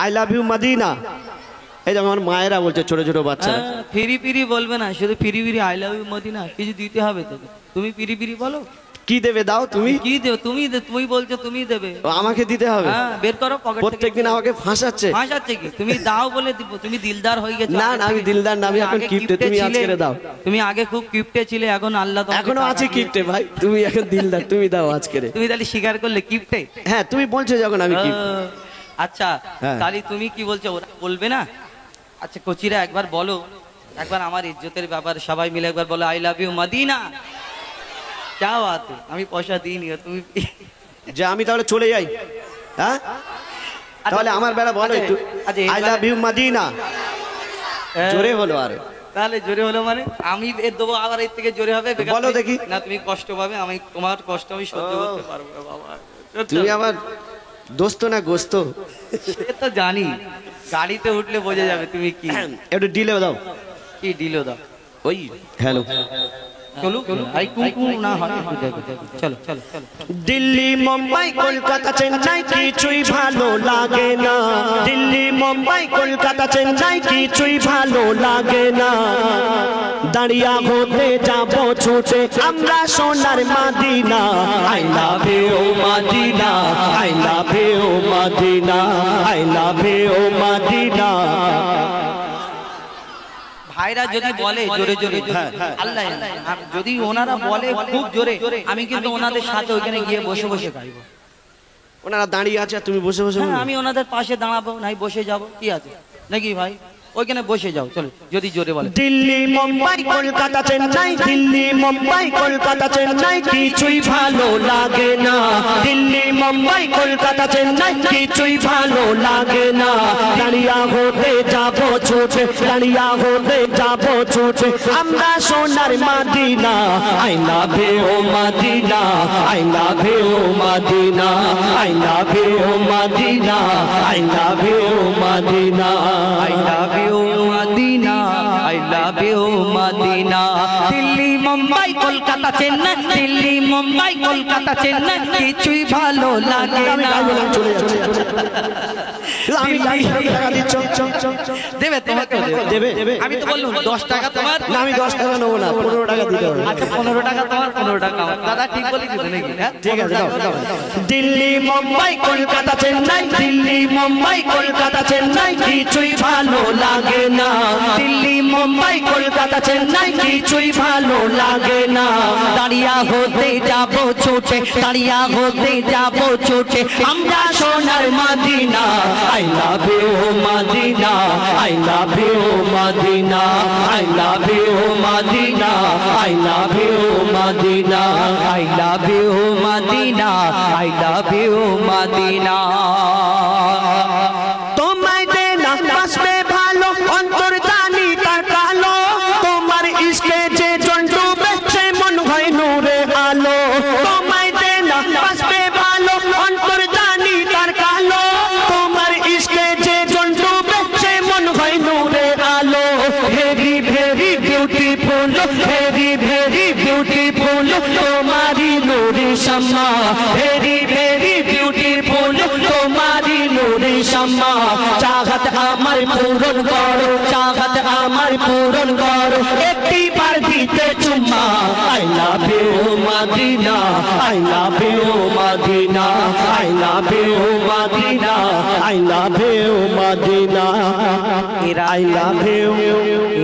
I love you Medina. এই যে আমার মায়েরা বলছে, ছোট ছোট বাচ্চারা। ফিরি ফিরি বলবে না, শুধু ফিরি ফিরি আই লাভ ইউ মদিনা, কিছু দিতে হবে তোকে। তুমি ফিরি ফিরি বলো, কি দেবে দাও তুমি? কি দেবে তুমি? তুমি বলছো তুমি দেবে, আমাকে দিতে হবে? হ্যাঁ, বের করো পকেট থেকে। প্রত্যেকদিন আমাকে ফাঁসাচ্ছে। ফাঁসাচ্ছে কি? তুমি দাও বলে দিব। তুমি দিলদার হয়ে গেছো। না না, আমি দিলদার না, আমি এখন কিপ্টে। তুমি আজকে দাও। তুমি আগে খুব কিপ্টে ছিলে, এখন আল্লাহ তোমাকে এখনো আছে কিপ্টে ভাই। তুমি এখন দিলদার, তুমি দাও আজকে। তুমি তাহলে স্বীকার করলে কিপ্টে? হ্যাঁ, তুমি বলছো যখন আমি কিপ্টে। আচ্ছা তাহলে তুমি কি বলছো, ওরা বলবে না? আচ্ছা কোচিরা একবার বলো, একবার আমার ইজ্জতের ব্যাপার, সবাই মিলে একবার বলো আই লাভ ইউ মদিনা। क्या बात है, আমি পয়সা দিইনি, তুমি যে আমি তাহলে চলে যাই? হ্যাঁ, তাহলে আমার বেলা বলো একটু আই লাভ ইউ মদিনা। জোরে হলো। আরে তাহলে জোরে হলো মানে আমি এর দেবো, আবার এর থেকে জোরে হবে? বলো দেখি। না তুমি কষ্ট পাবে, আমি তোমার কষ্ট আমি সহ্য করতে পারবো না বাবা। তুমি আবার দোস্ত না গোস্ত? সে তো জানি, গাড়িতে উঠলে বোঝা যাবে তুমি কি। একটু ডিলে দাও। কি ডিলো দাও? ওই হ্যালো চলো আই কুকু না হয়, চলো চলো চলো। দিল্লি মুম্বাই কলকাতা চেন্নাই কিছুই ভালো লাগে না। দিল্লি মুম্বাই কলকাতা চেন্নাই কিছুই ভালো লাগে না। দাঁড়িয়া হতে যাব ছুটে আমরা সোনার Medina. I love you Medina, I love you Medina, I love you Medina. ভাইরা যদি বলে জোরে জোরে আল্লাহ, যদি ওনারা বলে খুব জোরে, আমি কিন্তু ওনাদের সাথে ওইখানে গিয়ে বসে বসে গাইবো। ওনারা দাঁড়িয়ে আছে, তুমি বসে বসে? আমি ওনাদের পাশে দাঁড়াবো, নাই বসে যাব, কি আছে নাকি ভাই? ওইখানে বসে যাও চলো, যদি জোরে বলে। দিল্লি মুম্বাই কলকাতা চেন্নাই, দিল্লি মুম্বাই কলকাতা চেন্নাই কিছুই ভালো লাগে না। দিল্লি মুম্বাই কলকাতা চেন্নাই কিছুই ভালো লাগে না। দাঁড়িয়া হতে যাব ছুটে, দাঁড়িয়া হতে যাব ছুটে আমরা সোনার Medina. I love you Medina, I love you Medina, I love you Medina, I love you Medina, I love you Medina, I love you Medina. Delhi Mumbai Kolkata Chennai, Delhi Mumbai Kolkata Chennai কিছুই ভালো লাগে না। দেবে তোমাকে দেবে? আমি তো বললাম 10 টাকা তোমার। না আমি 10 টাকা নেবো না, 15 টাকা দিতে হবে। আচ্ছা 15 টাকা তোমার, 15 টাকা আমার। দাদা ঠিক বলেছি তো নাকি? ঠিক আছে দাও। দিল্লি মুম্বাই কলকাতা চেন্নাই, দিল্লি মুম্বাই কলকাতা চেন্নাই কিছুই ভালো লাগে না। দিল্লি মুম্বাই কলকাতা চেন্নাই কিছুই ভালো লাগে না। দাঁড়িয়া হতে যাব ছুটে, দাঁড়িয়া হতে যাব ছুটে আমরা সোনার Medina. I love you Medina, I love you Medina, I love you Medina, I love you Medina, I love you Medina, I love you Medina. তোমায় দেনা বাসবে ভালো, অন্তর জানি তার কালো। তোমার ইশকে যে জন ডুবে সে মন হয় নূরে আলো। তোমায় দেনা বাসবে ভালো, অন্তর জানি তার কালো। তোমার ইশকে যে জন ডুবে সে মন হয় নূরে আলো। Very very beautiful, very very beautiful তোমারি নূরে শামা। ভেরি ভেরি বিউটিফুল তোমারি নূরে শামা। চাহত আমার পূরণ করো, চাহত আমার পূরণ করো, একটি বার দিতে চুম্মা। I love you Medina, I love you Medina, I love you Medina, I love you Medina, I love you.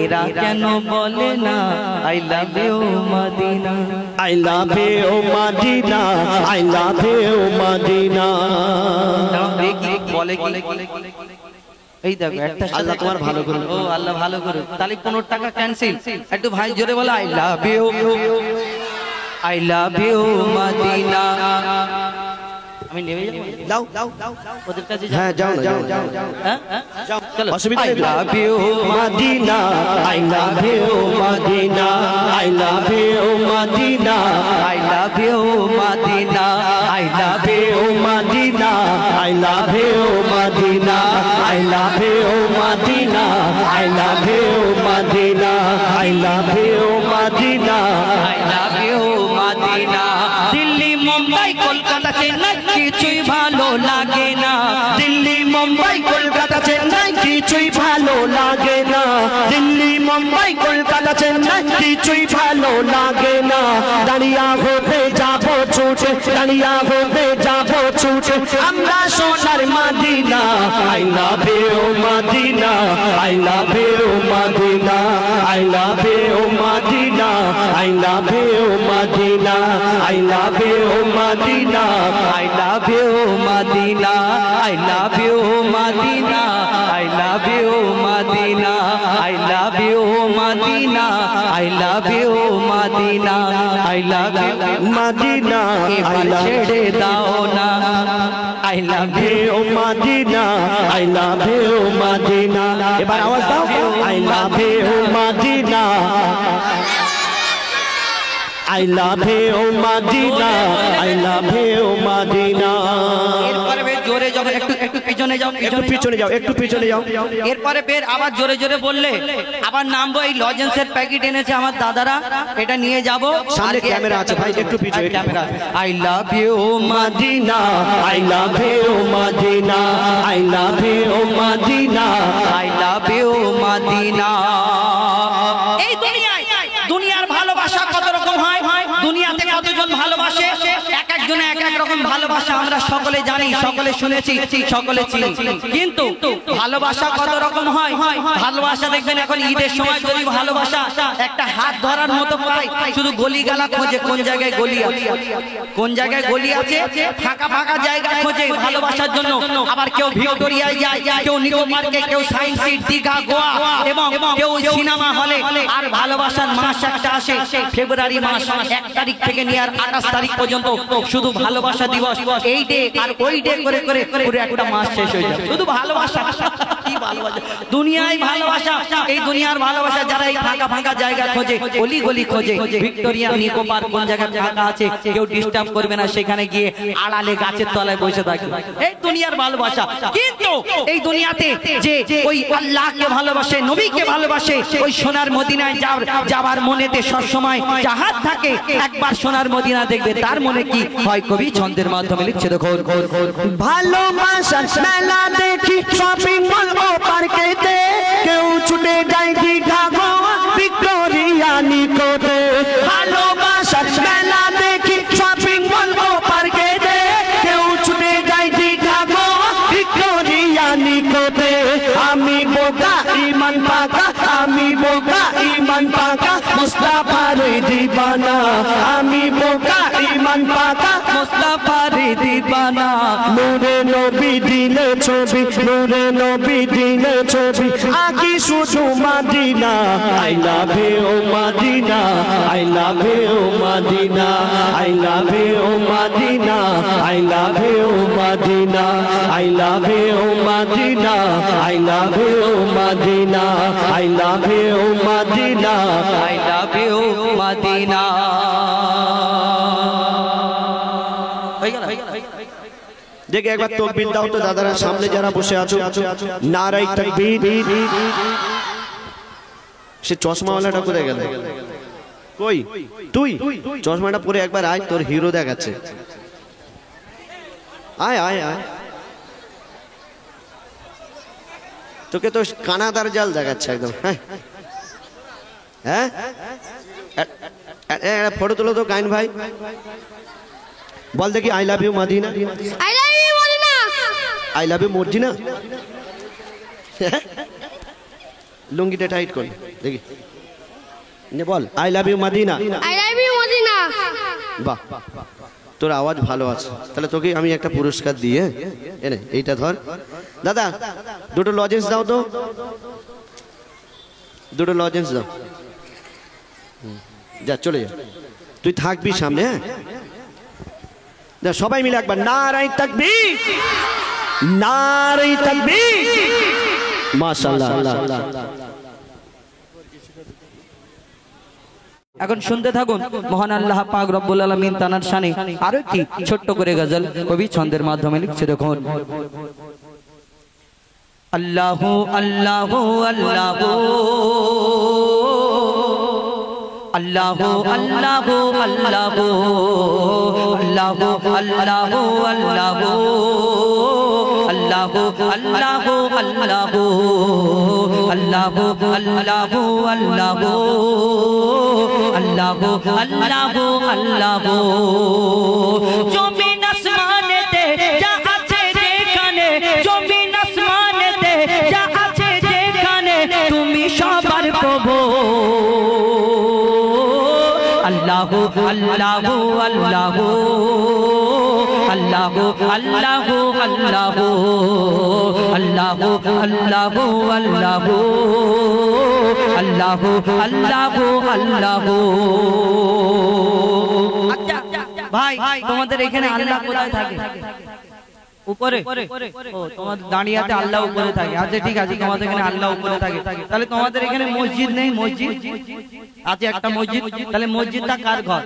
এরা কেন বলে না I love you Medina? I love you Medina, I love you Madina. দেখি বলে কি? এই দেখো একটা আল্লাহ তোমার ভালো করুন। ও আল্লাহ ভালো করুন। তাহলে 15 টাকা ক্যান্সেল। একটু ভাই জোরে বলো I love you, I love you Medina. আমি নেমে যাও, দাও ওদের কাছে হ্যাঁ যাও না, যাও যাও হ্যাঁ যাও, চলো। অসুবিধা নেই। I love you Medina, I love you Medina, I love you Medina, I love you Medina, I love you Medina, I love you Medina, I love you Medina, I love you Medina, I love you Medina, I love you Medina. Delhi Mumbai Kolkata Chennai কিছুই ভালো লাগে না। দিল্লি মুম্বাই কলকাতা চেন্নাই কিছুই ভালো লাগে না, দিল্লি মুম্বাই কলকাতা চেন্নাই কিছুই ভালো লাগে না, দাঁড়িয়া হতে যাবো ছুটে, দাঁড়িয়া হতে যাবো ছুটে আমরা সোনার Medina. I love you Medina, I love you Medina, I love you Medina, I love you Medina, I love you Medina, I love you Medina, I love you Medina, I love you Medina, I love you Medina, I love you Medina, I love you Medina, এবার ছেড়ে দাও না। I love you Medina, I love you Medina, এবার আওয়াজ দাও I love you Medina, I love you Medina, I love you Medina. এরপরে বেশ জোরে যাও, একটু পিছনে যাও, একটু পিছনে যাও, একটু পিছনে যাও। এরপরে বের আবার জোরে জোরে বললে আবার নামবো। এই লজেন্সের প্যাকেট এনেছে আমার দাদারা, এটা নিয়ে যাব। সামনে ক্যামেরা আছে ভাই, একটু পিছনে camera. I love you Medina, I love you Medina, I love you Medina, I love you Medina. এই দুনিয়ার ভালোবাসা কত রকম হয়, দুনিয়াতে কতজন ভালোবাসে, এক একজনে এক এক রকম ভালোবাসা আমরা সকলে জানি, সকলে শুনেছি, সকলে চিনি। কিন্তু ভালোবাসা কত রকম হয়, ভালোবাসা দেখবেন এখন ঈদের সময় যদি ভালোবাসা একটা হাত ধরার মতো পায়, শুধু গলি গালা খোঁজে কোন জায়গায় গলি আছে, কোন জায়গায় গলি আছে, ফাঁকা ফাঁকা জায়গা খোঁজে ভালোবাসার জন্য। আবার কেউ ভিক্টোরিয়ায় যায়, কেউ নিকো পার্কে, কেউ সায়েন্স সিটি, দীঘা, গোয়া, এবং কেউ সিনেমা হলে। আর ভালোবাসার মাস একটা আসে ফেব্রুয়ারি মাস, 1 তারিখ থেকে নিয়ে আর 28 তারিখ পর্যন্ত শুধু ভালোবাসা দিবস, এই ডে আর ওই ডে করে করে পুরো একটা মাস শেষ হয়ে যায় শুধু ভালোবাসা। কি ভালোবাসা, দুনিয়ায় ভালোবাসা, এই দুনিয়ার ভালোবাসা যারা এই ফাঁকা ফাঁকা জায়গা খোঁজে, গলি গলি খোঁজে, ভিক্টোরিয়া, নিকো পার্ক কোন জায়গায় ফাঁকা আছে, কেউ ডিস্টার্ব করবে না, সেখানে গিয়ে আড়ালে গাছের তলায় বসে থাকে, এই দুনিয়ার ভালোবাসা। কিন্তু এই দুনিয়াতে যে ওই আল্লাহকে ভালোবাসে, নবীকে ভালোবাসে, ওই সোনার মদিনায় যাবার মনেতে সবসময় চাহাত থাকে, একবার সোনার মদিনা দেখবে, তার মনে কি হয় কবি ছন্দের মাধ্যমে লিখছে। দেখো ভালোবাসার মেলা দেখি শপিং মল ও পার্কেতে, কেউ ছুটে যায় দীঘা, গোয়া, ভিক্টোরিয়া, নিকোতে। ভালোবাসার মেলা দেখি শপিং মল ও পার্কেতে, কেউ ছুটে যায় দীঘা, গোয়া, ভিক্টোরিয়া, নিকোতে। আমি বোকা ইমান পাকা, আমি বোকা ইমান পাকা, মুস্তাফার দিবানা, আমি বোকা ইমান পাকা, মুস্তাফার দিবানা। নূরে নবী দিলে ছবি, নূরে নবী দিলে ছবি, আকি শুধু Medina. I love you Medina, I love you Medina, I love you Medina, I love you Medina, I love you Medina, I love you Medina, I love you Medina, I love you Medina. দেখে একবার তাকবীর দাও তো দাদারা, সামনে যারা বসে আছো নারায়ে তাকবীর। সে চশমাওয়ালাটা কোথায় গেল? কই তুই? চশমাটা পরে একবার আয়, তোর হিরো দেখাচ্ছে। আয় আয় আয়, তোকে তো কানাদার জাল দেখাচ্ছে একদম। হ্যাঁ হ্যাঁ, ফটো তুলো তো কাইন ভাই, বল দেখি I love you Medina, I love you Medina, I love you Madina. লুঙ্গিটা টাইট কর দেখি, নে বল I love you Medina, I love you Madina. বাহ, তোর আওয়াজ ভালো আছে, তাহলে তোকে আমি একটা পুরস্কার দিয়ে এনে এইটা ধর। দাদা দুটো লজেন্স দাও তো, দুটো লজেন্স দাও। যা চলে যা, তুই থাকবি সামনে। হ্যাঁ সবাই মিলে একবার নারায়ে তাকবীর, নারায়ে তাকবীর। মাশাআল্লাহ। এখন শুনতে থাকুন মহান আল্লাহ পাক রব্বুল আলামিন তানার শানে আরো একটি ছোট্ট করে গজল কবি ছন্দের মাধ্যমে লিখছে। দেখুন আল্লাহু আল্লাহু আল্লাহু अल्लाह अल्लाह अल्लाह अल्लाह अल्लाह अल्लाह अल्लाह अल्लाह अल्लाह अल्लाह अल्लाह अल्लाह अल्लाह अल्लाह जमीन আসমানেতে যা আছে যেখানে জমিন আসমানেতে যা আছে যেখানে তুমি সবার প্রভু अल्लाह अल्लाह अल्लाह अल्लाह अल्लाह अल्लाह अल्लाह अल्लाह अल्लाह अल्लाह अल्लाह भाई তোমাদের এখানে আল্লাহ কোথায় থাকে উপরে ও তোমাদের দাঁড়িয়াতে আল্লাহ উপরে থাকে আচ্ছা ঠিক আছে তোমাদের এখানে আল্লাহ উপরে থাকে তাহলে তোমাদের এখানে মসজিদ নেই মসজিদ আছে একটা মসজিদ তাহলে মসজিদটা কার ঘর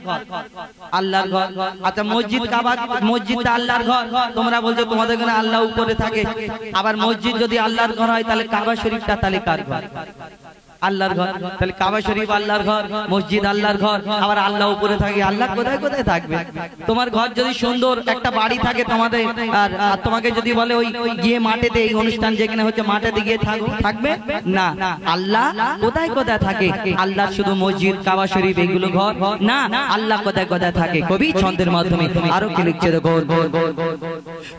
আল্লাহর ঘর আচ্ছা মসজিদ কাবা মসজিদটা আল্লাহর ঘর তোমরা বলছো তোমাদের এখানে আল্লাহ উপরে থাকে আবার মসজিদ যদি আল্লাহর ঘর হয় তাহলে কাবা শরীফটা তাহলে কার ঘর আল্লাহর ঘর তাহলে কাবা শরীফ আল্লাহর ঘর মসজিদ আল্লাহর ঘর আবার আল্লাহ উপরে থাকে আল্লাহ কোথায় কোথায় থাকবে তোমার ঘর যদি সুন্দর একটা বাড়ি থাকে তোমাদের আর তোমাকে যদি বলে ওই গিয়ে মাঠেতে এই অনুষ্ঠান যেখানে হচ্ছে মাঠেতে গিয়ে থাকবে না আল্লাহ কোথায় কোথায় থাকে আল্লাহ শুধু মসজিদ কাবা শরীফ এগুলো ঘর না আল্লাহ কোথায় কোথায় থাকে কবি ছন্দের মাধ্যমে আরো কি লিখছে দেখো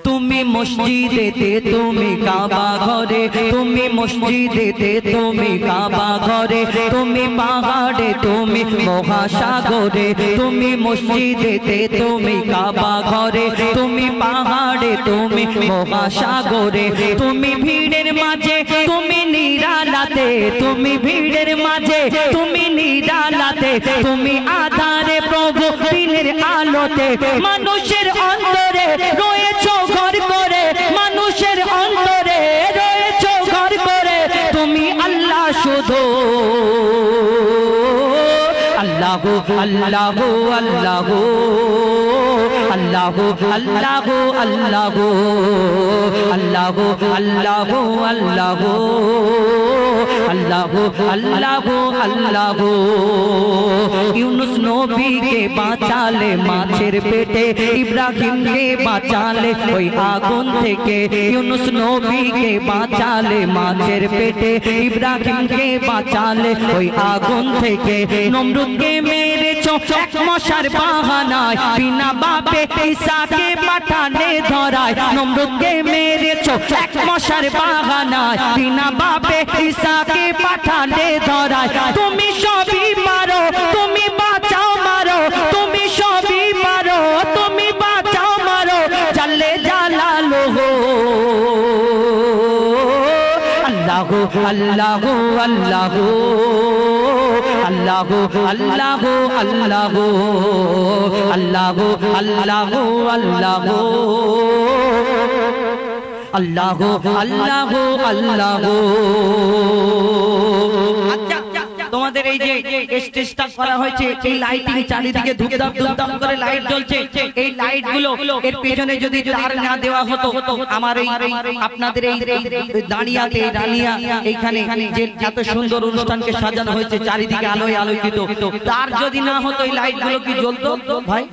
তুমি মসজিদেতে তুমি কাবা ঘরে তুমি মসজিদেতে তুমি কাবা ঘরে তুমি পাহাড়ে তুমি মহাসাগরে তুমি মসজিদেতে তুমি কাবা ঘরে তুমি পাহাড়ে তুমি মহাসাগরে তুমি ভিড়ের মাঝে তুমি নিরালাতে তুমি ভিড়ের মাঝে তুমি নিরালাতে তুমি আধারে প্রভু দিনের আলোতে মানুষের অন্তরে রয়েছো ঘর করে মানুষের অন্তরে রয়েছো ঘর করে তুমি আল্লাহ শুধু আল্লাহ আল্লাহ আল্লাহ আল্লাহ আল্লাহ আল্লাহ আল্লাহ আল্লাহ আল্লাহ আল্লাহ আল্লাহ আল্লাহ ইউনুস নবীকে বাঁচালে মাছের পেটে ইব্রাহিমকে বাঁচালে ওই আগুন থেকে ইউনুস নবীকে বাঁচালে মাছের পেটে ইব্রাহিমকে বাঁচালে ওই আগুন থেকে নমরুদকে মেরেছো এক মশার বাহানায় বিনা বাপে ঈসাকে পাঠানে ধরায় নমরুদকে মেরেছো এক মশার বাহানায় বিনা বাপে ঈসাকে পাঠানে ধরায় তুমি সবই পারো তুমি বাঁচাও মারো তুমি সবই পারো তুমি বাঁচাও মারো জাল্লে জালালুহু আল্লাহ আল্লাহ আল্লাহ আল্লাহ আল্লাহ আল্লাহ আল্লাহ আল্লাহ আল্লাহ আল্লাহ আল্লাহ আল্লাহ তোমাদের এই যে স্টেজটা করা হয়েছে এই লাইটিং চারিদিকে ধুপধাপ ধুপধাপ করে লাইট জ্বলছে এই লাইট গুলো এর পেছনে যদি তার না দেওয়া হতো আমার এই আপনাদের এই দাঁড়িয়াতে রানিয়া এইখানে যে এত সুন্দর অনুষ্ঠানকে সাজানো হয়েছে চারিদিকে আলোয় আলোকিত তার যদি না হতো এই লাইট গুলো কি জ্বলতো ভাই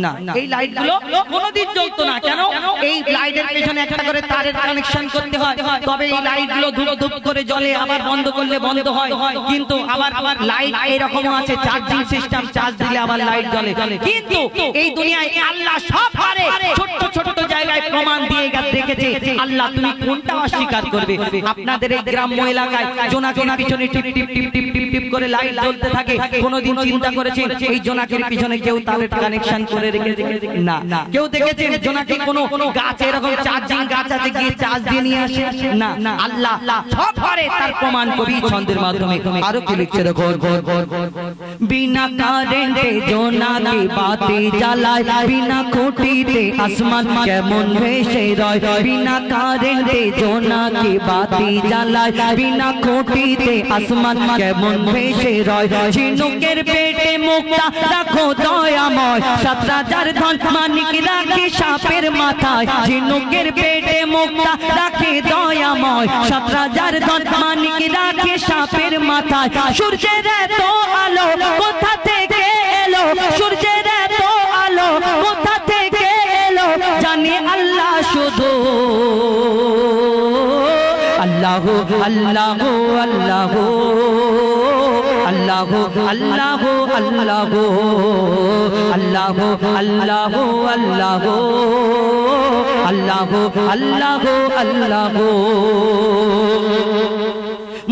না এই লাইট গুলো কোনোদিন জ্বলতো না কেন এই লাইটের পেছনে একটা করে তারের কানেকশন করতে হয় তবে এই লাইট গুলো ধুপ ধুপ করে জ্বলে আবার বন্ধ করলে বন্ধ হয় কিন্তু আবার লাইট এরকম আছে চার্জিং সিস্টেম চার্জ দিলে আবার লাইট জ্বলে কিন্তু এই দুনিয়ায় আল্লাহ সব পারে ছোট ছোট জায়গায় প্রমাণ দিয়ে রেখেছে আল্লাহ তুমি কোনটা অস্বীকার করবে আপনাদের এই গ্রাম্য এলাকায় জোনাকের পিছনে টিপ টিপ টিপ টিপ টিপ টিপ করে লাইট জ্বলতে থাকে কোনোদিন চিন্তা করেছেন এই জোনাকের পিছনে কেউ তারের কানেকশন করে রেখেছে না কেউ দেখেছেন জোনাকে কোনো গাছ এরকম চার্জিং গাছ আছে গিয়ে চার্জ দিয়ে নিয়ে আসে না আল্লাহ সব পারে তার প্রমাণ কবি ছন্দের মাধ্যমে আরো কি লিখছে দেখো বিনা কারেন্টে জোনাকি বাতি জ্বালায় বিনা খুঁটি খুঁটিতে আসমান কেমন ভেসে রয় বিনা কারেন্টে জোনাকি বাতি জ্বালায় বিনা খুঁটিতে আসমান কেমন ভেসে রয় ঝিনুকের পেটে মুক্তা রাখো দয়াময় 7,000 ধন মানিক রাখে সাপের মাথায় ঝিনুকের পেটে মুক্তা রাখে দয়াময় 7,000 ধন মানিক রাখে সাপের মাথায় সূর্যের এত আলো কোথা থেকে এলো সূর্যের এত আলো কোথা থেকে এলো জানি আল্লাহ শুধু আল্লাহ আল্লাহ আল্লাহ আল্লাহ আল্লাহ আল্লাহ আল্লাহ আল্লাহ আল্লাহ আল্লাহ আল্লাহ আল্লাহ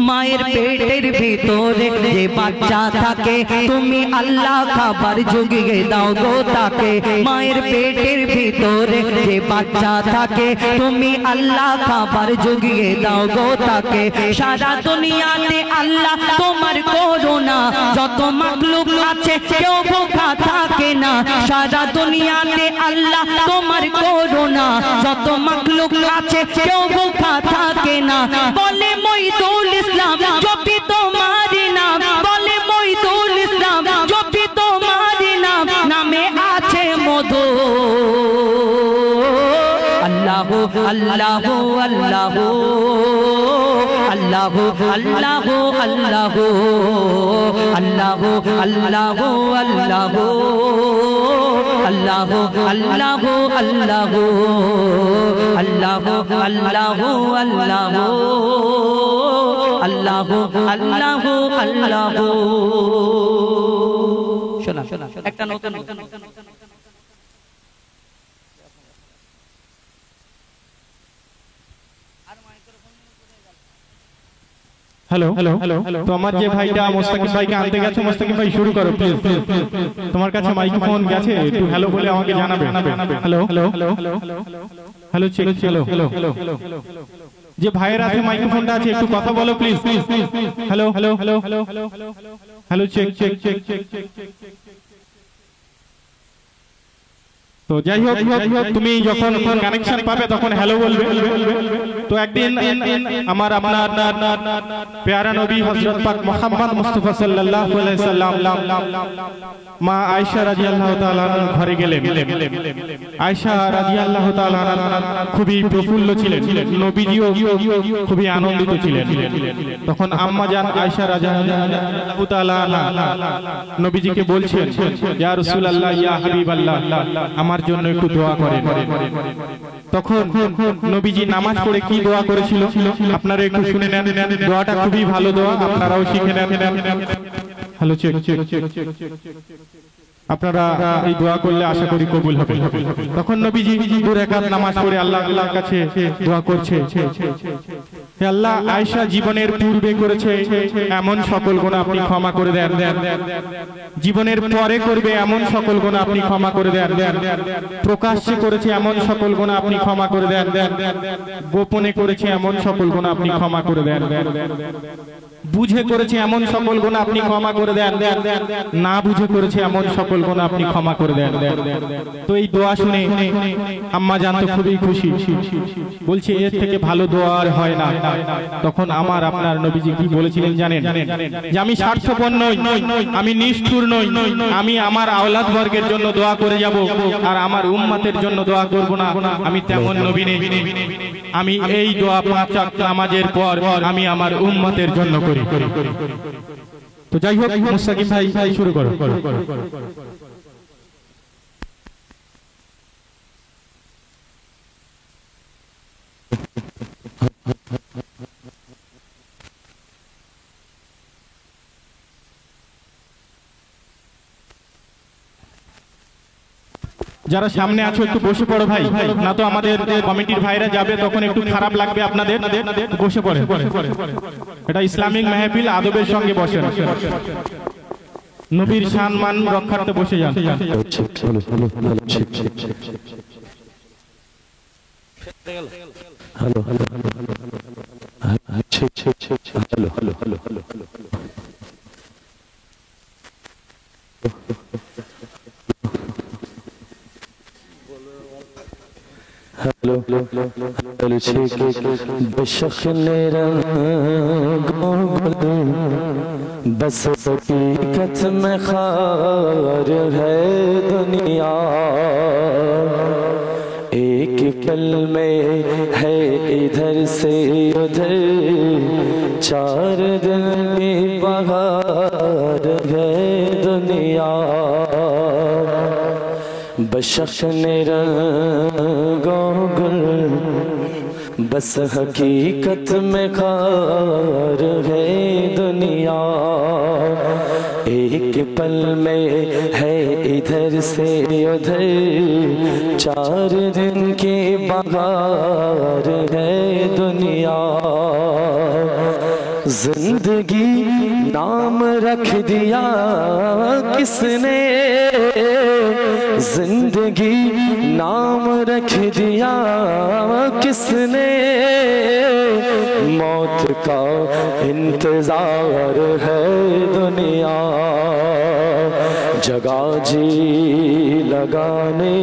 মায়ের পেটের ভিতরে যে বাচ্চা থাকে তুমি আল্লাহ খাবার জুগিয়ে দাও গো তাকে মায়ের পেটের ভিতরে যে বাচ্চা থাকে তুমি আল্লাহ খাবার জুগিয়ে দাও গো তাকে সারা দুনিয়াতে আল্লাহ তোমার করুণা যত মাখলুক আছে কেউ ভোখা থাকে না সারা দুনিয়াতে আল্লাহ তোমার করুণা যত মাখলুক আছে কেউ ভোখা থাকে না বলে মইদুল ইসলাম জপি তোমারি নাম বলে মইদুল ইসলাম জপি তোমারি নাম নামে আছে মধু আল্লাহ আল্লাহ আল্লাহ আল্লাহ আল্লাহ আল্লাহ আল্লাহ আল্লাহ আল্লাহ আল্লাহ আল্লাহ আল্লাহ আল্লাহ আল্লাহ আল্লাহ আল্লাহ আল্লাহ আল্লাহ শোনা শোনা একটা নতুন हेलो हेलो तो আমার যে ভাইটা মোস্তাকিব ভাইকে আনতে গেছে মোস্তাকিব ভাই শুরু করো প্লিজ তোমার কাছে মাইক্রোফোন গেছে একটু হ্যালো বলে আমাকে জানাবে hello hello hello check hello hello যে ভাইয়ের হাতে মাইক্রোফোনটা আছে একটু কথা বলো please hello hello hello hello check check check check তো যাই হোক তুমি যখন কানেকশন পাবে তখন হ্যালো বলবে তো একদিন আমার আপনার প্যারা নবী হযরত পাক মুহাম্মদ মুস্তাফা সাল্লাল্লাহু আলাইহি সাল্লাম মা আয়েশা রাদিয়াল্লাহু তাআলা ঘরে গেলেন আয়েশা রাদিয়াল্লাহু তাআলা খুবই প্রফুল্ল ছিলেন নবীজিও খুবই আনন্দিত ছিলেন তখন আম্মা জান আয়েশা রাদিয়াল্লাহু তাআলা নবীজিকে বলছেন ইয়া রাসূলুল্লাহ ইয়া হাবিবাল্লাহ আমার জন্য একটু দোয়া করেন তখন নবীজি নামাজ পড়ে কি দোয়া করেছিল আপনারা একটু শুনে নেন দোয়াটা খুবই ভালো দোয়া আপনারাও শিখে নেন হ্যালো চেক চেক আপনারা এই দোয়া করলে আশা করি কবুল হবে তখন নবীজি 2 রাকাত নামাজ পড়ে আল্লাহর কাছে দোয়া করছে হে আল্লাহ আয়েশা জীবনের পূর্বে করেছে এমন সকল গুনাহ আপনি ক্ষমা করে দেন জীবনের পরে করবে এমন সকল গুনাহ আপনি ক্ষমা করে দেন প্রকাশ্যে করেছে এমন সকল গুনাহ আপনি ক্ষমা করে দেন গোপনে করেছে এমন সকল গুনাহ আপনি ক্ষমা করে দেন বুঝে করেছে এমন সকল গুনাহ আপনি ক্ষমা করে দেন না বুঝে করেছে এমন সকল গুনাহ আপনি ক্ষমা করে দেন তো এই দোয়া শুনে আম্মা জান তো খুবই খুশি বলছে এর থেকে ভালো দোয়া আর হয় না তখন আমার আপনার নবীজি কি বলেছিলেন জানেন যে আমি স্বার্থপর নই আমি নিষ্ঠুর নই আমি আমার আওলাদ বর্গের জন্য দোয়া করে যাব আর আমার উম্মতের জন্য দোয়া করব না আমি তেমন নবী নই আমি এই দোয়া 5 ওয়াক্ত নামাজের পর আমি আমার উম্মতের জন্য করি তো যাই হোক মুস্তাকিম ভাই শুরু করো যারা সামনে আছো একটু বসে পড়ো ভাই না তো আমাদের কমিটির ভাইরা যাবে তখন একটু খারাপ লাগবে আপনাদের বসে পড়ে এটা ইসলামিক মাহফিল আদবের সঙ্গে বসেন নবীর সম্মান রক্ষার্থে বসে যান hello hello hello hello hello hello बेशक बस हकीकत में खार है दुनिया, एक पल में है इधर से उधर, 4 दिन की बहार है दुनिया। बशक रंगों गुल बस हकीकत में खार है दुनिया, एक पल में है इधर से उधर, 4 दिन की बहार है दुनिया। जिंदगी नाम रख दिया किसने, जिंदगी नाम रख दिया किसने, मौत का इंतजार है दुनिया, जगह जी लगाने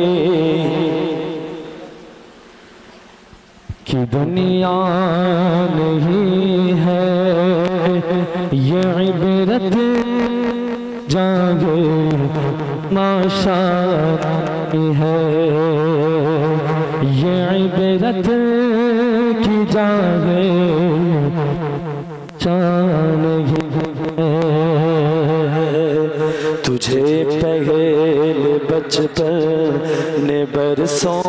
की दुनिया नहीं है, ये इबरत जागे माशा है, ये इबरत की जागे चान है। तुझे पहले बचपन ने बरसों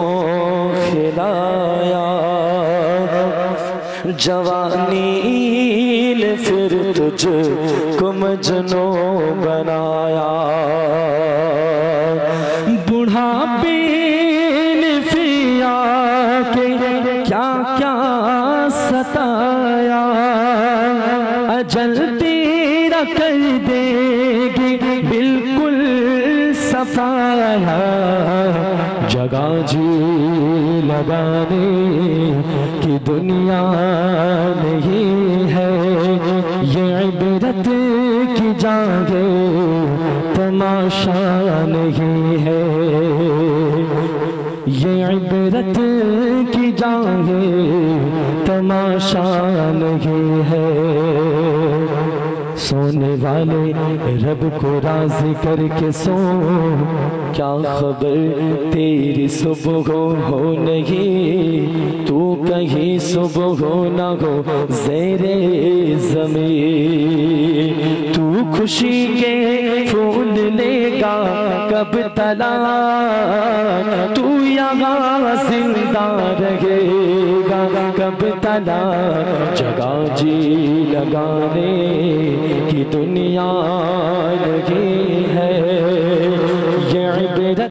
खिलाया, जवानी ने फिर तुझको मजनू बनाया, बुढ़ापे ने फिया के क्या क्या सताया, अजल तेरा कर देगी बिल्कुल सफाया, जगह जी लगाने की दुनिया नहीं है, ये इबरत की जागे तमाशा नहीं है, ये इबरत की जागे तमाशा नहीं है। सोने वाले रब को राज़ी करके सो, क्या खबर तेरी सुबह हो नहीं, तू कहीं सुबह हो ना हो ज़ेरे ज़मीन, तू खुशी के फूल लेगा कब तला, तू यहाँ जिंदा रहेगा कब तला, जगह जी लगाने की दुनिया लगी है।